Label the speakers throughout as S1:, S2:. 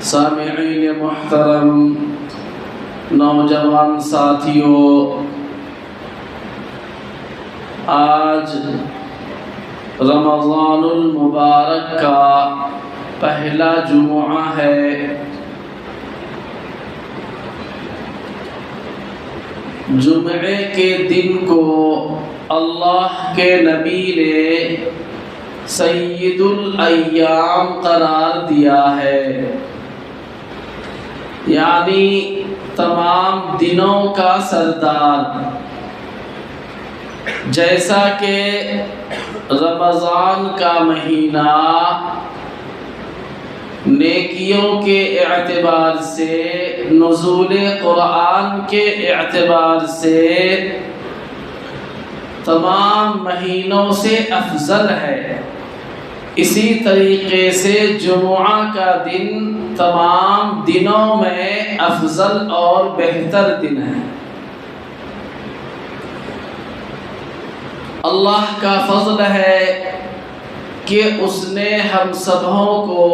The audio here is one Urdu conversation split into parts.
S1: سامعین محترم، نوجوان ساتھیوں، آج رمضان المبارک کا پہلا جمعہ ہے۔ جمعے کے دن کو اللہ کے نبی نے سید الایام قرار دیا ہے، یعنی تمام دنوں کا سردار۔ جیسا کہ رمضان کا مہینہ نیکیوں کے اعتبار سے، نزول قرآن کے اعتبار سے تمام مہینوں سے افضل ہے، اسی طریقے سے جمعہ کا دن تمام دنوں میں افضل اور بہتر دن ہے۔ اللہ کا فضل ہے کہ اس نے ہم سبوں کو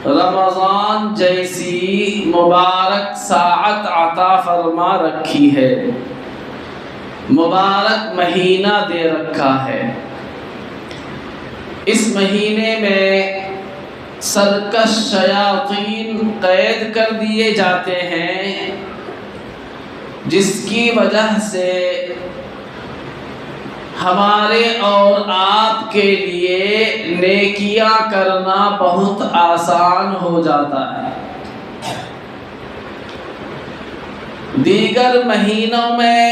S1: رمضان جیسی مبارک ساعت عطا فرما رکھی ہے، مبارک مہینہ دے رکھا ہے۔ اس مہینے میں سرکش شیاطین قید کر دیے جاتے ہیں، جس کی وجہ سے ہمارے اور آپ کے لیے نیکیاں کرنا بہت آسان ہو جاتا ہے۔ دیگر مہینوں میں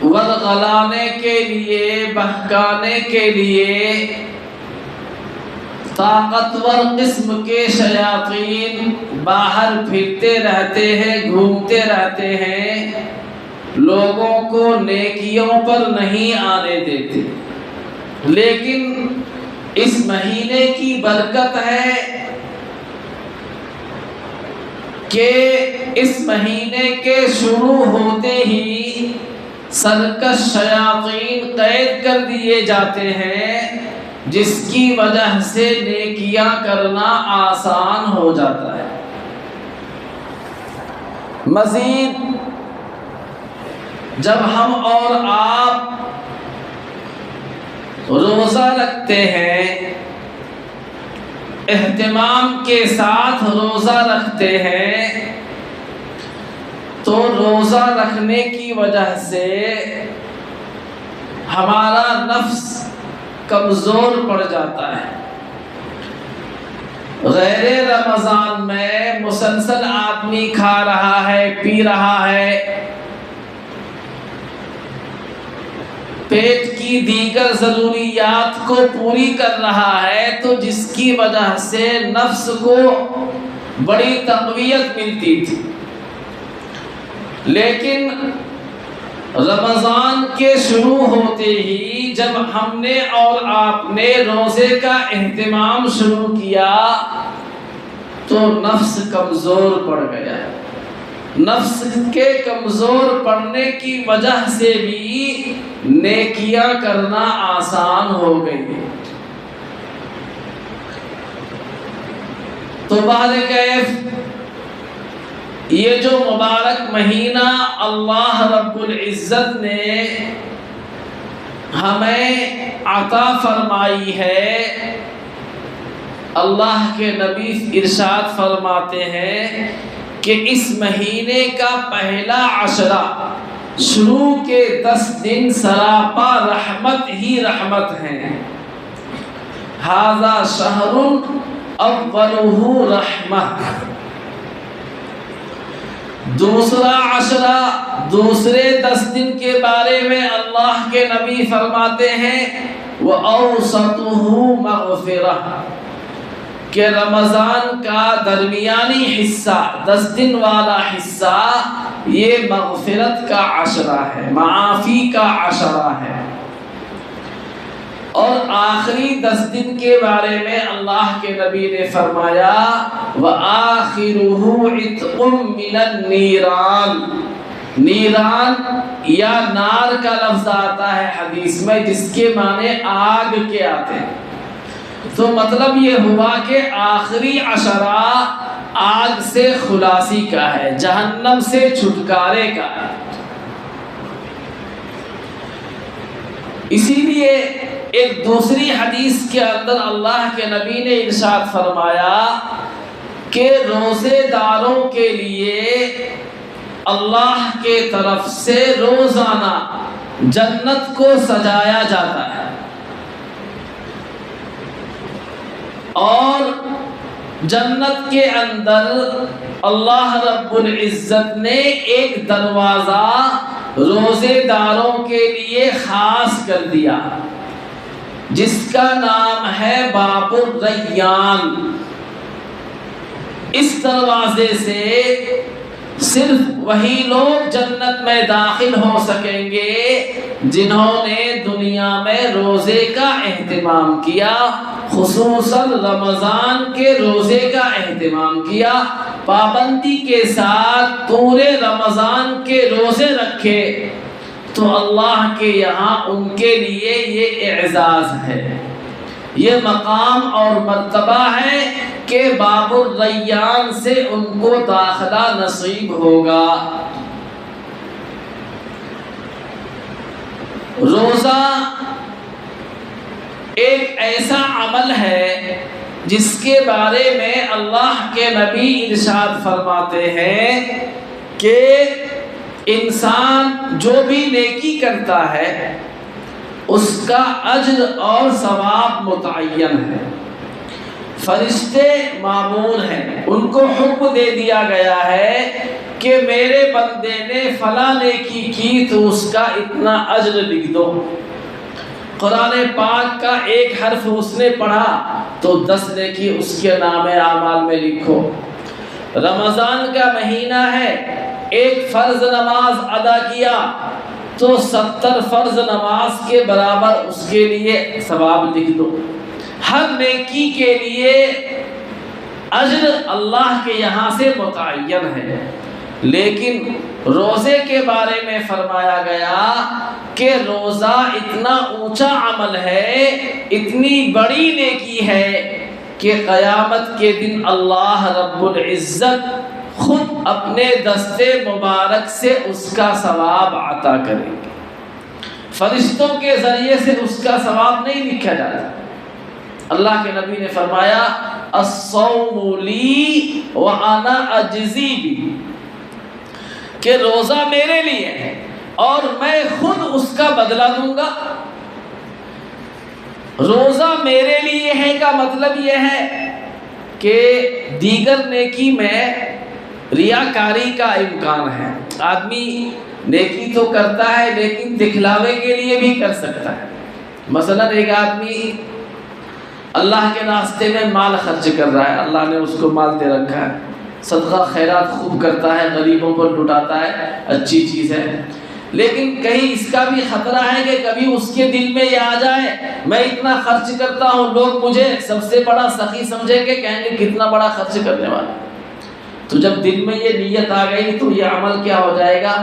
S1: ورغلانے کے لیے، بہکانے کے لیے طاقتور قسم کے شیاطین باہر پھرتے رہتے ہیں، گھومتے رہتے ہیں، لوگوں کو نیکیوں پر نہیں آنے دیتے۔ لیکن اس مہینے کی برکت ہے کہ اس مہینے کے شروع ہوتے ہی سرکش شیاطین قید کر دیے جاتے ہیں، جس کی وجہ سے نیکیاں کرنا آسان ہو جاتا ہے۔ مزید جب ہم اور آپ روزہ رکھتے ہیں، اہتمام کے ساتھ روزہ رکھتے ہیں، تو روزہ رکھنے کی وجہ سے ہمارا نفس کمزور پڑ جاتا ہے۔ غیر رمضان میں مسلسل آدمی کھا رہا ہے، پی رہا ہے، پیٹ کی دیگر ضروریات کو پوری کر رہا ہے، تو جس کی وجہ سے نفس کو بڑی تقویت ملتی تھی۔ لیکن رمضان کے شروع ہوتے ہی جب ہم نے اور آپ نے روزے کا اہتمام شروع کیا تو نفس کمزور پڑ گیا۔ نفس کے کمزور پڑنے کی وجہ سے بھی نیکیاں کرنا آسان ہو گئی۔ تو بہرکیف یہ جو مبارک مہینہ اللہ رب العزت نے ہمیں عطا فرمائی ہے، اللہ کے نبی ارشاد فرماتے ہیں کہ اس مہینے کا پہلا عشرہ، شروع کے 10 دن سراپا رحمت ہی رحمت ہیں۔ ھذا شہر اولہ رحمہ۔ دوسرا عشرہ، دوسرے 10 دن کے بارے میں اللہ کے نبی فرماتے ہیں وَأَوْسَطُهُ مَغْفِرَةٌ، کہ رمضان کا درمیانی حصہ، 10 دن والا حصہ، یہ مغفرت کا عشرہ ہے، معافی کا عشرہ ہے۔ اور آخری 10 دن کے بارے میں اللہ کے نبی نے فرمایا وَآخِرُهُ عِتْقٌ مِّنَ النِّيرَانِ، نیران یا نار کا لفظ آتا ہے حدیث میں، جس کے معنی آگ کے آتے ہیں۔ تو مطلب یہ ہوا کہ آخری عشرہ آگ سے خلاصی کا ہے، جہنم سے چھٹکارے کا ہے۔ اسی لیے ایک دوسری حدیث کے اندر اللہ کے نبی نے ارشاد فرمایا کہ روزے داروں کے لیے اللہ کے طرف سے روزانہ جنت کو سجایا جاتا ہے، اور جنت کے اندر اللہ رب العزت نے ایک دروازہ روزے داروں کے لیے خاص کر دیا جس کا نام ہے باب الریان۔ اس دروازے سے صرف وہی لوگ جنت میں داخل ہو سکیں گے جنہوں نے دنیا میں روزے کا اہتمام کیا، خصوصاً رمضان کے روزے کا اہتمام کیا، پابندی کے ساتھ پورے رمضان کے روزے رکھے، تو اللہ کے یہاں ان کے لیے یہ اعزاز ہے، یہ مقام اور مرتبہ ہے کہ باب الریان سے ان کو داخلہ نصیب ہوگا۔ روزہ ایک ایسا عمل ہے جس کے بارے میں اللہ کے نبی ارشاد فرماتے ہیں کہ انسان جو بھی نیکی کرتا ہے اس کا اجر اور ثواب متعین ہے، فرشتے مامور ہیں، ان کو حکم دے دیا گیا ہے کہ میرے بندے نے فلاں نیکی کی تو اس کا اتنا اجر لکھ دو۔ قرآن پاک کا ایک حرف اس نے پڑھا تو 10 نیکی اس کے نام اعمال میں لکھو۔ رمضان کا مہینہ ہے، ایک فرض نماز ادا کیا تو 70 فرض نماز کے برابر اس کے لیے ثواب لکھ دو۔ ہر نیکی کے لیے اجر اللہ کے یہاں سے متعین ہے، لیکن روزے کے بارے میں فرمایا گیا کہ روزہ اتنا اونچا عمل ہے، اتنی بڑی نیکی ہے کہ قیامت کے دن اللہ رب العزت خود اپنے دستے مبارک سے اس کا ثواب عطا کریں گے۔ فرشتوں کے ذریعے سے اس کا ثواب نہیں لکھا جاتا۔ اللہ کے نبی نے فرمایا الصوم لی وانا اجزی بی، کہ روزہ میرے لیے ہے اور میں خود اس کا بدلہ دوں گا۔ روزہ میرے لیے ہے کا مطلب یہ ہے کہ دیگر نیکی میں ریاکاری کا امکان ہے۔ آدمی نیکی تو کرتا ہے لیکن دکھلاوے کے لیے بھی کر سکتا ہے۔ مثلا ایک آدمی اللہ کے راستے میں مال خرچ کر رہا ہے، اللہ نے اس کو مال دے رکھا ہے، صدقہ خیرات خوب کرتا ہے، غریبوں کو لٹاتا ہے، اچھی چیز ہے، لیکن کہیں اس کا بھی خطرہ ہے کہ کبھی اس کے دل میں یہ آ جائے میں اتنا خرچ کرتا ہوں، لوگ مجھے سب سے بڑا سخی سمجھیں گے، کہیں گے کتنا بڑا خرچ کرنے والا۔ تو جب دل میں یہ نیت آ گئی تو یہ عمل کیا ہو جائے گا؟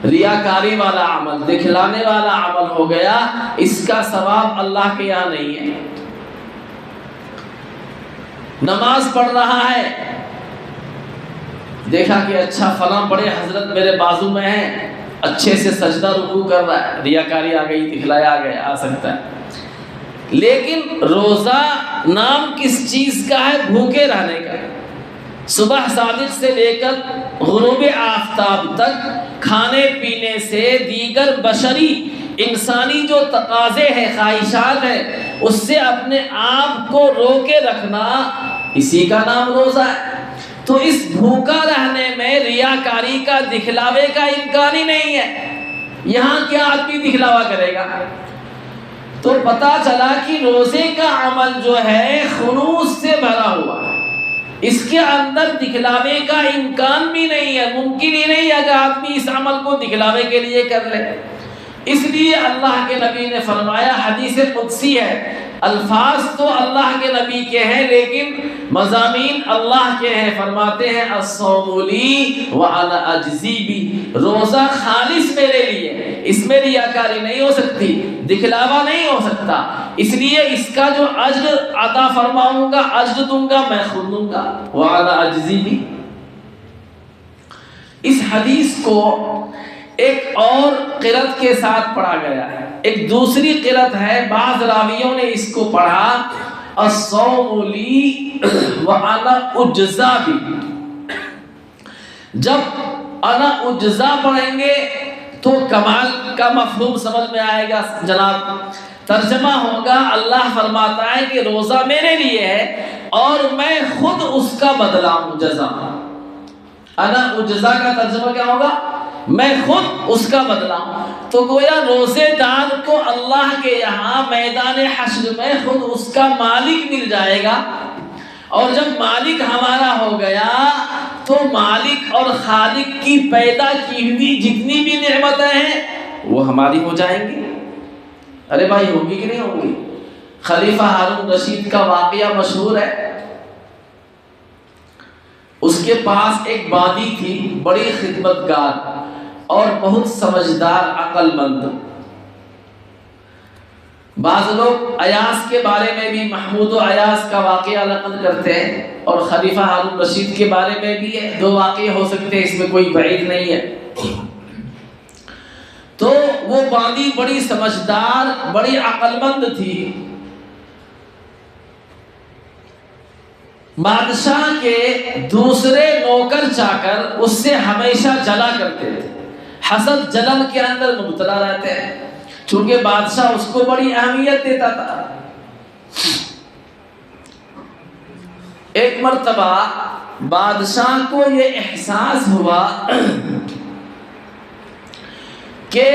S1: ریاکاری والا عمل، دکھلانے والا عمل ہو گیا، اس کا ثواب اللہ کے یہاں نہیں ہے۔ نماز پڑھ رہا ہے، دیکھا کہ اچھا فلاں بڑے حضرت میرے بازو میں ہیں، اچھے سے سجدہ رکوع کر رہا ہے، ریاکاری آ گئی، دکھلایا آ گیا، آ سکتا ہے۔ لیکن روزہ نام کس چیز کا ہے؟ بھوکے رہنے کا۔ صبح صادق سے لے کر غروب آفتاب تک کھانے پینے سے دیگر بشری انسانی جو تقاضے ہیں، خواہشات ہیں، اس سے اپنے آپ کو روکے رکھنا، اسی کا نام روزہ ہے۔ تو اس بھوکا رہنے میں ریاکاری کا، دکھلاوے کا امکان ہی نہیں ہے۔ یہاں کیا آدمی دکھلاوا کرے گا؟ تو پتا چلا کہ روزے کا عمل جو ہے خلوص سے بھرا ہوا ہے، اس کے اندر دکھلاوے کا امکان بھی نہیں ہے، ممکن ہی نہیں ہے کہ آدمی اس عمل کو دکھلاوے کے لیے کر لے۔ اس لیے اللہ کے نبی نے فرمایا، حدیث قدسی ہے، الفاظ تو اللہ کے نبی کے ہیں لیکن مضامین اللہ کے ہیں. فرماتے ہیں الصوم لی وانا اجزی بی، روزہ خالص میرے لیے ہے، اس میں ریاکاری نہیں ہو سکتی، دکھلاوا نہیں ہو سکتا، اس لیے اس کا جو اجر عطا فرماؤں گا، اجر دوں گا، میں خود دوں گا. وانا اجزی بی. اس حدیث کو ایک اور قرأت کے ساتھ پڑھا گیا ہے. ایک دوسری قرأت ہے، بعض راویوں نے اس کو پڑھا الصوم لی وانا اجزا بی. جب انا اجزا پڑھیں گے تو کمال کا مفہوم سمجھ میں آئے گا جناب. ترجمہ ہوگا اللہ فرماتا ہے کہ روزہ میرے لیے ہے اور میں خود اس کا بدلہ ہوں، جزا. انا اجزا کا ترجمہ کیا ہوگا؟ میں خود اس کا بدلہ ہوں. تو گویا روزے دار کو اللہ کے یہاں میدان حشر میں خود اس کا مالک مل جائے گا، اور جب مالک ہمارا ہو گیا تو مالک اور خالق کی پیدا کی ہوئی جتنی بھی نعمتیں ہیں وہ ہماری ہو جائیں گی. ارے بھائی ہوگی کہ نہیں ہوگی؟ خلیفہ ہارون رشید کا واقعہ مشہور ہے. اس کے پاس ایک بادی تھی، بڑی خدمتگار اور بہت سمجھدار، عقل مند. بعض لوگ ایاس کے بارے میں بھی محمود و ایاس کا واقعہ نقل کرتے ہیں، اور خلیفہ ہارون رشید کے بارے میں بھی ہے. دو واقعے ہو سکتے ہیں، اس میں کوئی بعید نہیں ہے. تو وہ بادی بڑی سمجھدار، بڑی عقل مند تھی. بادشاہ کے دوسرے نوکر چاکر اس سے ہمیشہ جلا کرتے تھے، حسد جلن کے اندر مبتلا رہتے ہیں، چونکہ بادشاہ اس کو بڑی اہمیت دیتا تھا. ایک مرتبہ بادشاہ کو یہ احساس ہوا کہ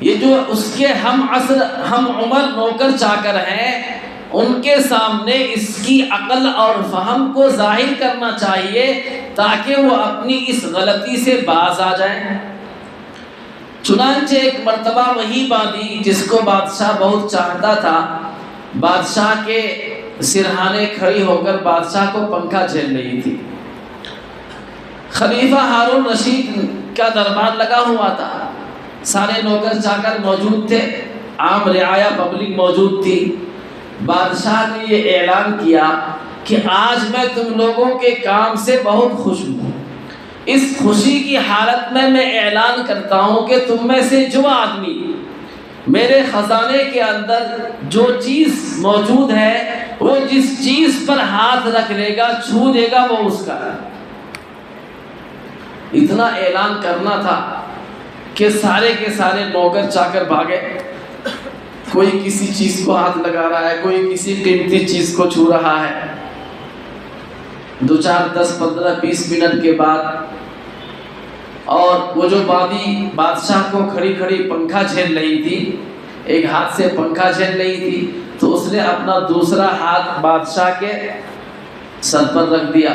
S1: یہ جو اس کے ہم عصر ہم عمر نوکر چاکر ہیں، ان کے سامنے اس کی عقل اور فہم کو ظاہر کرنا چاہیے تاکہ وہ اپنی اس غلطی سے باز آ جائیں. چنانچہ ایک مرتبہ وہی بادی جس کو بادشاہ بہت چاہتا تھا، بادشاہ کے سرہانے کھڑی ہو کر بادشاہ کو پنکھا جھیل رہی تھی. خلیفہ ہارون رشید کا دربار لگا ہوا تھا، سارے نوکر چاکر موجود تھے، عام رعایا پبلک موجود تھی. بادشاہ نے یہ اعلان کیا کہ آج میں تم لوگوں کے کام سے بہت خوش ہوں. اس خوشی کی حالت میں اعلان کرتا ہوں کہ تم میں سے جو آدمی میرے خزانے کے اندر جو چیز موجود ہے، وہ جس چیز پر ہاتھ رکھ لے گا، چھو دے گا، وہ اس کا ہے. اتنا اعلان کرنا تھا کہ سارے کے سارے نوکر چاکر بھاگے. کوئی کسی چیز کو ہاتھ لگا رہا ہے، کوئی کسی قیمتی چیز کو چھو رہا ہے. 2 4 10 15 20 منٹ کے بعد، اور وہ جو بادی بادشاہ کو کھڑی کھڑی پنکھا جھیل رہی تھی، ایک ہاتھ سے پنکھا جھیل رہی تھی، تو اس نے اپنا دوسرا ہاتھ بادشاہ کے سر پر رکھ دیا.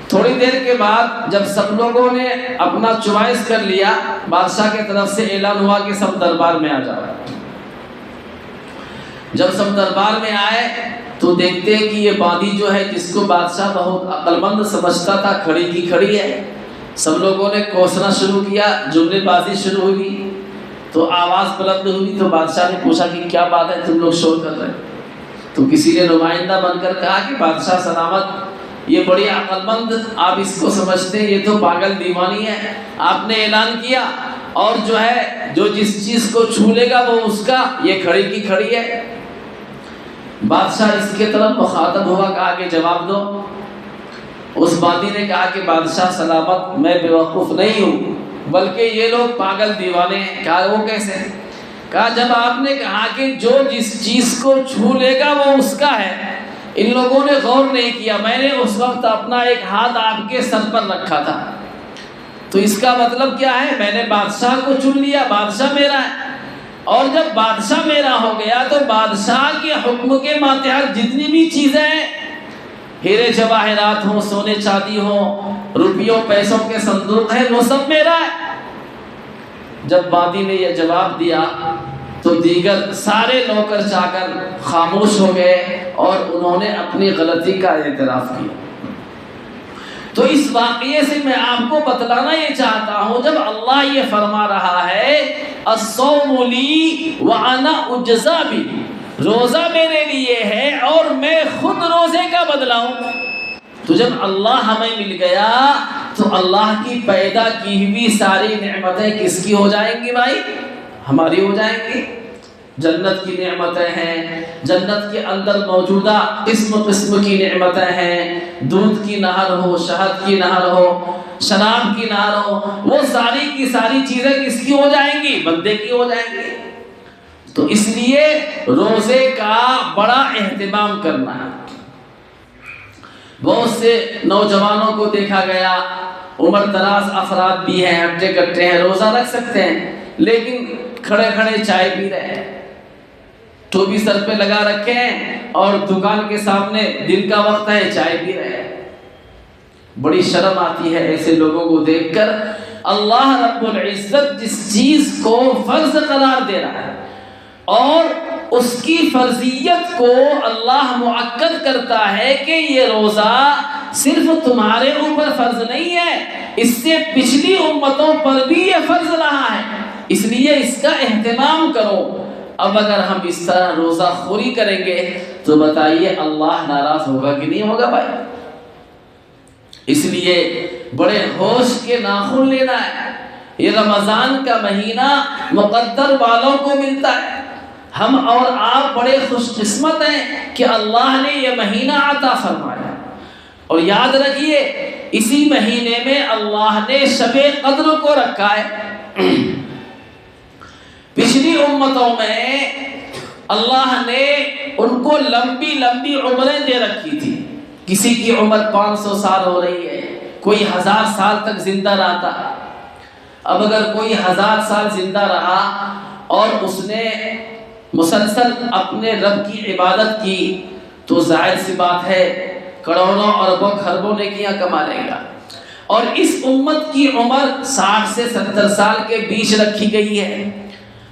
S1: تھوڑی دیر کے بعد جب سب لوگوں نے اپنا چوائس کر لیا، بادشاہ کی طرف سے اعلان ہوا کہ سب دربار میں آ جاؤ. جب سب دربار میں آئے تو دیکھتے ہیں کہ یہ بادی جو ہے، جس کو بادشاہ بہت عقل مند سمجھتا تھا، کھڑی کی کھڑی ہے. سب لوگوں نے کوسنا شروع کیا، جملے بازی شروع ہوئی، تو آواز بلند ہوئی. تو بادشاہ نے پوچھا کہ کیا بات ہے، تم لوگ شور کر رہے؟ تو کسی نے نمائندہ بن کر کہا کہ بادشاہ سلامت، یہ بڑی عقل مند، آپ اس کو سمجھتے ہیں یہ تو پاگل دیوانی ہے. آپ نے اعلان کیا، اور جو ہے جو جس چیز کو چھو لے گا وہ اس کا، یہ کھڑی کی کھڑی ہے. بادشاہ اس کے طرف مخاطب ہوا، کہا کہ جواب دو. اس بادی نے کہا کہ بادشاہ سلامت، میں بیوقوف نہیں ہوں، بلکہ یہ لوگ پاگل دیوانے ہیں. کہا وہ کیسے؟ کہا جب آپ نے کہا کہ جو جس چیز کو چھو لے گا وہ اس کا ہے، ان لوگوں نے غور نہیں کیا. میں نے اس وقت اپنا ایک ہاتھ آپ کے سر پر رکھا تھا، تو اس کا مطلب کیا ہے؟ میں نے بادشاہ کو چن لیا، بادشاہ میرا ہے. اور جب بادشاہ میرا ہو گیا تو بادشاہ کے حکم کے ماتحت جتنی بھی چیزیں ہیں، ہیرے جواہرات ہوں، سونے چاندی ہوں، روپیوں پیسوں کے صندوق ہیں، وہ سب میرا ہے. جب بادی نے یہ جواب دیا تو دیگر سارے نوکر چاکر خاموش ہو گئے اور انہوں نے اپنی غلطی کا اعتراف کیا۔ تو اس واقعے سے میں آپ کو بتلانا یہ چاہتا ہوں، جب اللہ یہ فرما رہا ہے الصوم لی وانا اجزا بہ، روزہ میرے لیے ہے اور میں خود روزے کا بدلہ ہوں، تو جب اللہ ہمیں مل گیا تو اللہ کی پیدا کی ہوئی ساری نعمتیں کس کی ہو جائیں گی بھائی؟ ہماری ہو جائیں گی۔ جنت کی نعمتیں ہیں، جنت کے اندر موجودہ قسم قسم کی نعمتیں ہیں، دودھ کی نہر ہو، شہد کی نہر ہو، شراب کی نہر ہو، وہ ساری کی ساری چیزیں کس کی ہو جائیں گی؟ بندے کی ہو جائیں گی۔ تو اس لیے روزے کا بڑا اہتمام کرنا ہے۔ بہت سے نوجوانوں کو دیکھا گیا، عمر دراز افراد بھی ہیں، ہٹے کٹے ہیں، روزہ رکھ سکتے ہیں لیکن کھڑے کھڑے چائے پی رہے ہیں، ٹوپی سر پہ لگا رکھے ہیں اور دکان کے سامنے دن کا وقت ہے چائے پی رہے ہیں۔ بڑی شرم آتی ہے ایسے لوگوں کو دیکھ کر۔ اللہ رب العزت جس چیز کو فرض قرار دے رہا ہے اور اس کی فرضیت کو اللہ مؤکد کرتا ہے کہ یہ روزہ صرف تمہارے اوپر فرض نہیں ہے، اس سے پچھلی امتوں پر بھی یہ فرض رہا ہے، اس لیے اس کا اہتمام کرو۔ اب اگر ہم اس طرح روزہ خوری کریں گے تو بتائیے اللہ ناراض ہوگا کہ نہیں ہوگا بھائی؟ اس لیے بڑے ہوش کے ناخن لینا ہے۔ یہ رمضان کا مہینہ مقدر والوں کو ملتا ہے، ہم اور آپ بڑے خوش قسمت ہیں کہ اللہ نے یہ مہینہ عطا فرمایا۔ اور یاد رکھیے اسی مہینے میں اللہ نے شب قدر کو رکھا ہے۔ پچھلی امتوں میں اللہ نے ان کو لمبی لمبی عمریں دے رکھی تھی، کسی کی عمر 500 سال ہو رہی ہے، کوئی 1000 سال تک زندہ رہتا۔ اب اگر کوئی 1000 سال زندہ رہا اور اس نے مسلسل اپنے رب کی عبادت کی تو ظاہر سی بات ہے کروڑوں اربوں خربوں نیکیاں کما لے گا۔ اور اس امت کی عمر 60 سے 70 سال کے بیچ رکھی گئی ہے،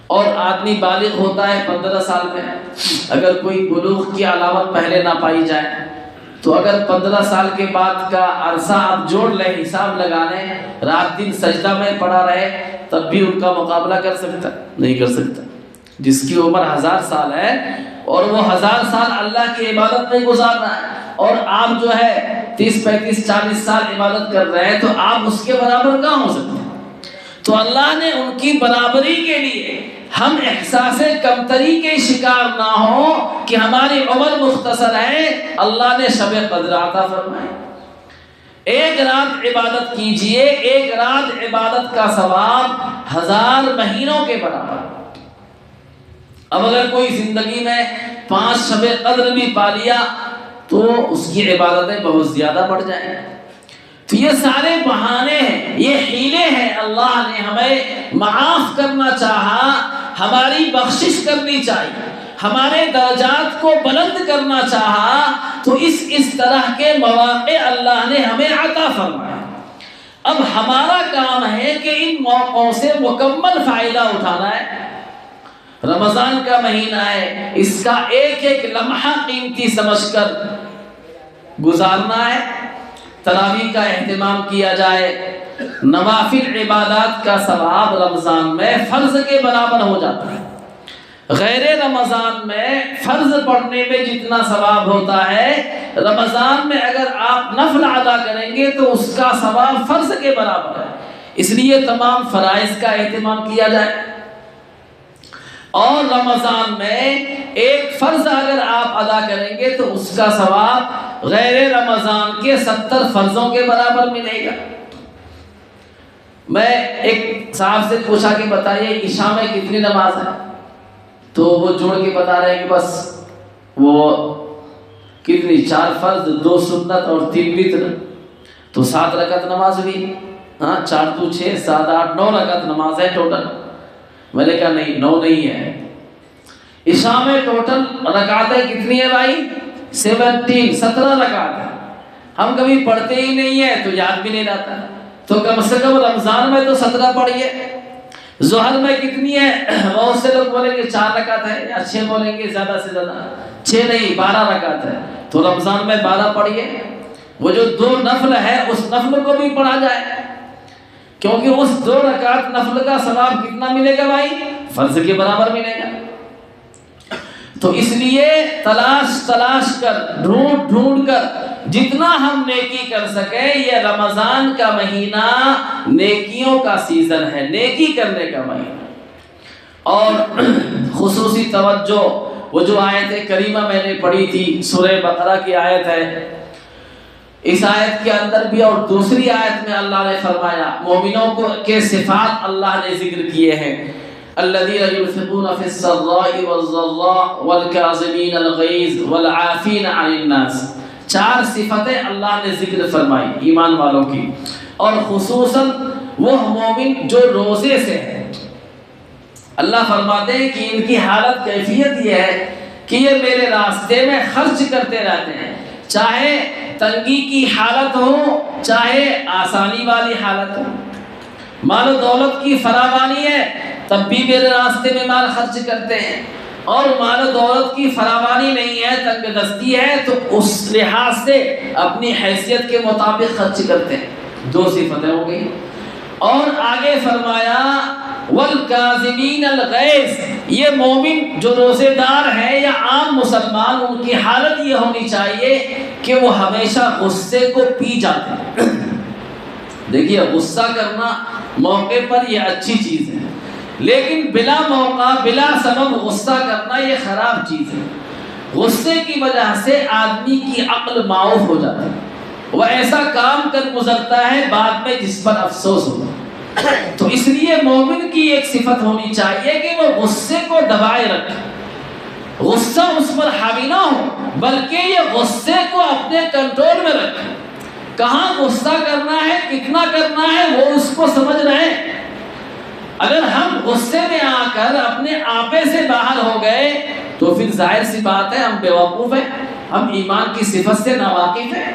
S1: اور آدمی بالغ ہوتا ہے 15 سال میں۔ اگر کوئی بلوغ کی علامت پہلے نہ پائی جائے تو اگر 15 سال کے بعد کا عرصہ آپ جوڑ لیں، حساب لگا لیں، رات دن سجدہ میں پڑا رہے تب بھی ان کا مقابلہ کر سکتا نہیں کر سکتا۔ جس کی عمر 1000 سال ہے اور وہ 1000 سال اللہ کی عبادت میں گزار رہا ہے اور آپ جو ہے 30 35 40 سال عبادت کر رہے ہیں تو آپ اس کے برابر کہاں ہو سکتے ہیں؟ تو اللہ نے ان کی برابری کے لیے ہم احساس کمتری کے شکار نہ ہوں کہ ہماری عمر مختصر ہے، اللہ نے شب قدر عطا فرمائی۔ ایک رات عبادت کیجئے، ایک رات عبادت کا ثواب 1000 مہینوں کے برابر۔ اب اگر کوئی زندگی میں 5 شب قدر بھی پا لیا تو اس کی عبادتیں بہت زیادہ بڑھ جائیں۔ تو یہ سارے بہانے ہیں، یہ حیلے ہیں، اللہ نے ہمیں معاف کرنا چاہا، ہماری بخشش کرنی چاہیے، ہمارے درجات کو بلند کرنا چاہا تو اس طرح کے مواقع اللہ نے ہمیں عطا فرمایا۔ اب ہمارا کام ہے کہ ان موقعوں سے مکمل فائدہ اٹھانا ہے۔ رمضان کا مہینہ ہے، اس کا ایک ایک لمحہ قیمتی سمجھ کر گزارنا ہے۔ تراویح کا اہتمام کیا جائے، نوافل عبادات کا ثواب رمضان میں فرض کے برابر ہو جاتا ہے۔ غیر رمضان میں فرض پڑھنے میں جتنا ثواب ہوتا ہے، رمضان میں اگر آپ نفل ادا کریں گے تو اس کا ثواب فرض کے برابر ہے۔ اس لیے تمام فرائض کا اہتمام کیا جائے، اور رمضان میں ایک فرض اگر آپ ادا کریں گے تو اس کا ثواب غیر رمضان کے 70 فرضوں کے برابر ملے گا۔ میں ایک صاحب سے پوچھا کہ بتائیے عشاء میں کتنی نماز ہے؟ تو وہ جوڑ کے بتا رہے ہیں کہ بس وہ کتنی 4 فرض 2 سنت اور 3 وتر، تو 7 رکعت نماز ہوئی۔ 4 تو 6 7 8 9 رکعت نماز ہے ٹوٹل۔ میں نے کہا نہیں 9 نہیں ہے، عشاء میں ٹوٹل رکعتیں کتنی ہے بھائی؟ 17 رکعت ہے۔ ہم کبھی پڑھتے ہی نہیں ہیں تو یاد بھی نہیں رہتا، تو کم سے کم رمضان میں تو 17 پڑھیے۔ ظہر میں کتنی ہے؟ بہت سے لوگ بولیں گے 4 رکعت ہے، یا 6 بولیں گے زیادہ سے زیادہ، 6 نہیں 12 رکعت ہے۔ تو رمضان میں 12 پڑھیے، وہ جو 2 نفل ہے اس نفل کو بھی پڑھا جائے، کیونکہ اس 2 رکعت نفل کا ثواب کتنا ملے گا بھائی؟ فرض کے برابر ملے گا۔ تو اس لیے تلاش کر، ڈھونڈ کر جتنا ہم نیکی کر سکے، یہ رمضان کا مہینہ نیکیوں کا سیزن ہے، نیکی کرنے کا مہینہ۔ اور خصوصی توجہ، وہ جو آیت کریمہ میں نے پڑھی تھی سورہ بقرہ کی آیت ہے، اس آیت کے اندر بھی اور دوسری آیت میں اللہ نے فرمایا مومنوں کو کے صفات اللہ نے ذکر کیے ہیں، الذين ينفقون في السراء والضراء والكاظمين الغيظ والعافين عن الناس۔ 4 صفتیں اللہ نے ذکر فرمائی ایمان والوں کی، اور خصوصاً وہ مومن جو روزے سے ہیں۔ اللہ فرماتے ہیں کہ ان کی حالت کیفیت یہ ہے کہ یہ میرے راستے میں خرچ کرتے رہتے ہیں، چاہے تنگی کی حالت ہو چاہے آسانی والی حالت ہو، مال و دولت کی فراوانی ہے تب بھی میرے راستے میں مال خرچ کرتے ہیں، اور مال و دولت کی فراوانی نہیں ہے، تنگ دستی ہے، تو اس لحاظ سے اپنی حیثیت کے مطابق خرچ کرتے ہیں۔ 2 صفتیں ہو گئی۔ اور آگے فرمایا والکاظمین الغیظ، یہ مومن جو روزے دار ہے یا عام مسلمان، ان کی حالت یہ ہونی چاہیے کہ وہ ہمیشہ غصے کو پی جاتے ہیں۔ دیکھیے غصہ کرنا موقع پر یہ اچھی چیز ہے، لیکن بلا موقع بلا سبب غصہ کرنا یہ خراب چیز ہے۔ غصے کی وجہ سے آدمی کی عقل معاف ہو جاتی ہے، وہ ایسا کام کر گزرتا ہے بعد میں جس پر افسوس ہوتا ہے۔ تو اس لیے مومن کی ایک صفت ہونی چاہیے کہ وہ غصے کو دبائے رکھے، غصہ اس پر حاوی نہ ہو، بلکہ یہ غصے کو اپنے کنٹرول میں رکھے۔ کہاں غصہ کرنا ہے، کتنا کرنا ہے، وہ اس کو سمجھ رہے ہیں۔ اگر ہم غصے میں آ کر اپنے آپے سے باہر ہو گئے تو پھر ظاہر سی بات ہے ہم بیوقوف ہیں، ہم ایمان کی صفت سے ناواقف ہیں۔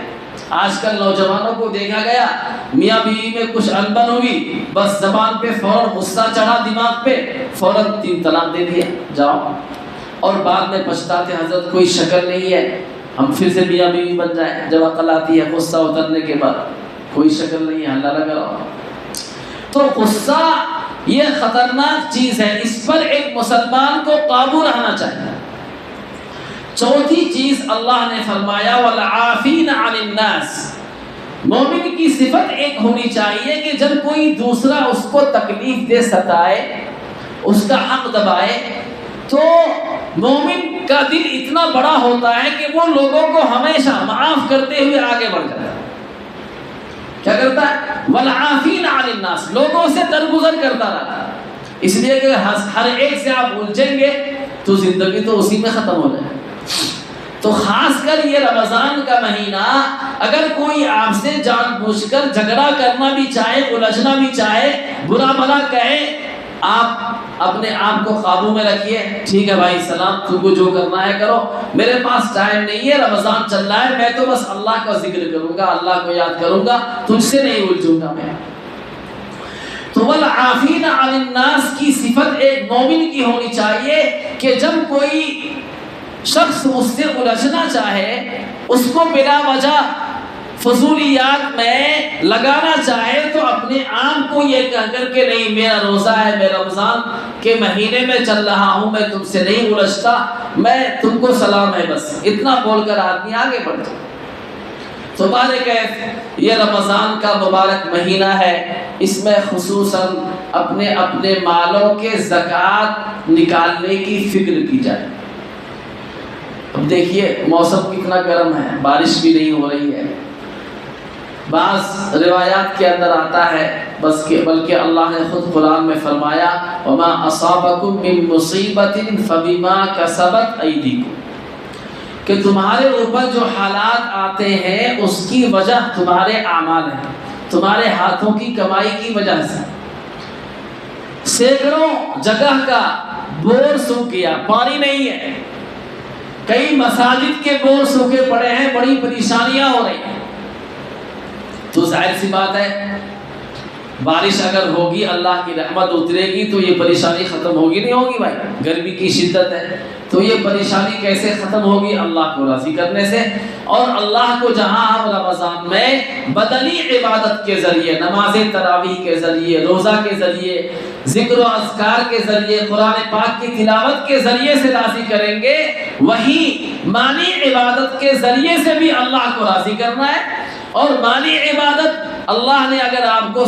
S1: آج کل نوجوانوں کو دیکھا گیا میاں بیوی میں کچھ انبن ہوئی، بس زبان پہ فوراً غصہ چڑھا، دماغ پہ فوراً 3 طلاق دے دیا، جاؤ، اور بعد میں پچھتاتے حضرت کوئی شکل نہیں ہے ہم پھر سے میاں بیوی بن جائیں۔ جب عقل آتی ہے غصہ اترنے کے بعد کوئی شکل نہیں ہے، اللہ لگا رہا۔ تو غصہ یہ خطرناک چیز ہے، اس پر ایک مسلمان کو قابو رہنا چاہیے۔ چوتھی چیز اللہ نے فرمایا والعافین عن الناس، مومن کی صفت ایک ہونی چاہیے کہ جب کوئی دوسرا اس کو تکلیف دے، ستائے، اس کا حق دبائے، تو مومن کا دل اتنا بڑا ہوتا ہے کہ وہ لوگوں کو ہمیشہ معاف کرتے ہوئے آگے بڑھ جاتا ہے۔ کیا کرتا ہے؟ والعافین عن الناس، لوگوں سے درگزر کرتا رہتا ہے، اس لیے کہ ہر ایک سے آپ الجھیں گے تو زندگی تو اسی میں ختم ہو جائے۔ تو خاص کر یہ رمضان کا مہینہ، اگر کوئی آپ سے جان بوجھ کر جھگڑا کرنا بھی چاہے، الجھنا بھی چاہے، برا بھلا کہے، آپ اپنے آپ کو قابو میں رکھیے۔ ٹھیک ہے بھائی سلام، تم کو جو کرنا ہے کرو، میرے پاس ٹائم نہیں ہے، رمضان چل رہا ہے، میں تو بس اللہ کا ذکر کروں گا، اللہ کو یاد کروں گا، تجھ سے نہیں الجھوں گا میں۔ تو والعافین عن الناس کی صفت ایک مومن کی ہونی چاہیے کہ جب کوئی شخص اس سے الجھنا چاہے، اس کو بلا وجہ فضولیات میں لگانا چاہے، تو اپنے آپ کو یہ کہہ کر کہ نہیں میرا روزہ ہے، میں رمضان کے مہینے میں چل رہا ہوں، میں تم سے نہیں الجھتا، میں تم کو سلام ہے، بس اتنا بول کر آدمی آگے بڑھ جائے۔ تو بارکیف یہ رمضان کا مبارک مہینہ ہے، اس میں خصوصاً اپنے اپنے مالوں کے زکوٰۃ نکالنے کی فکر کی جائے۔ اب دیکھیے موسم کتنا گرم ہے، بارش بھی نہیں ہو رہی ہے، بعض روایات کے اندر آتا ہے بلکہ اللہ نے خود قرآن میں فرمایا وما اصابکم من مصیبت فبما کسبت ایدیکم، کہ تمہارے اوپر جو حالات آتے ہیں اس کی وجہ تمہارے اعمال ہیں، تمہارے ہاتھوں کی کمائی کی وجہ سے۔ سینکڑوں جگہ کا بور سوکھ گیا، پانی نہیں ہے، کئی مساجد کے بور سوکھے پڑے ہیں، بڑی پریشانیاں ہو رہی ہیں۔ تو ظاہر سی بات ہے بارش اگر ہوگی اللہ کی رحمت اترے گی تو یہ پریشانی ختم ہوگی نہیں ہوگی بھائی؟ گرمی کی شدت ہے تو یہ پریشانی کیسے ختم ہوگی؟ اللہ کو راضی کرنے سے۔ اور اللہ کو جہاں ہم رمضان میں بدنی عبادت کے ذریعے، نماز تراویح کے ذریعے، روزہ کے ذریعے، ذکر و اذکار کے ذریعے، قرآن پاک کی تلاوت کے ذریعے سے راضی کریں گے، وہی مانی عبادت کے ذریعے سے بھی اللہ کو راضی کرنا ہے۔ اور مانی عبادت اللہ نے اگر آپ کو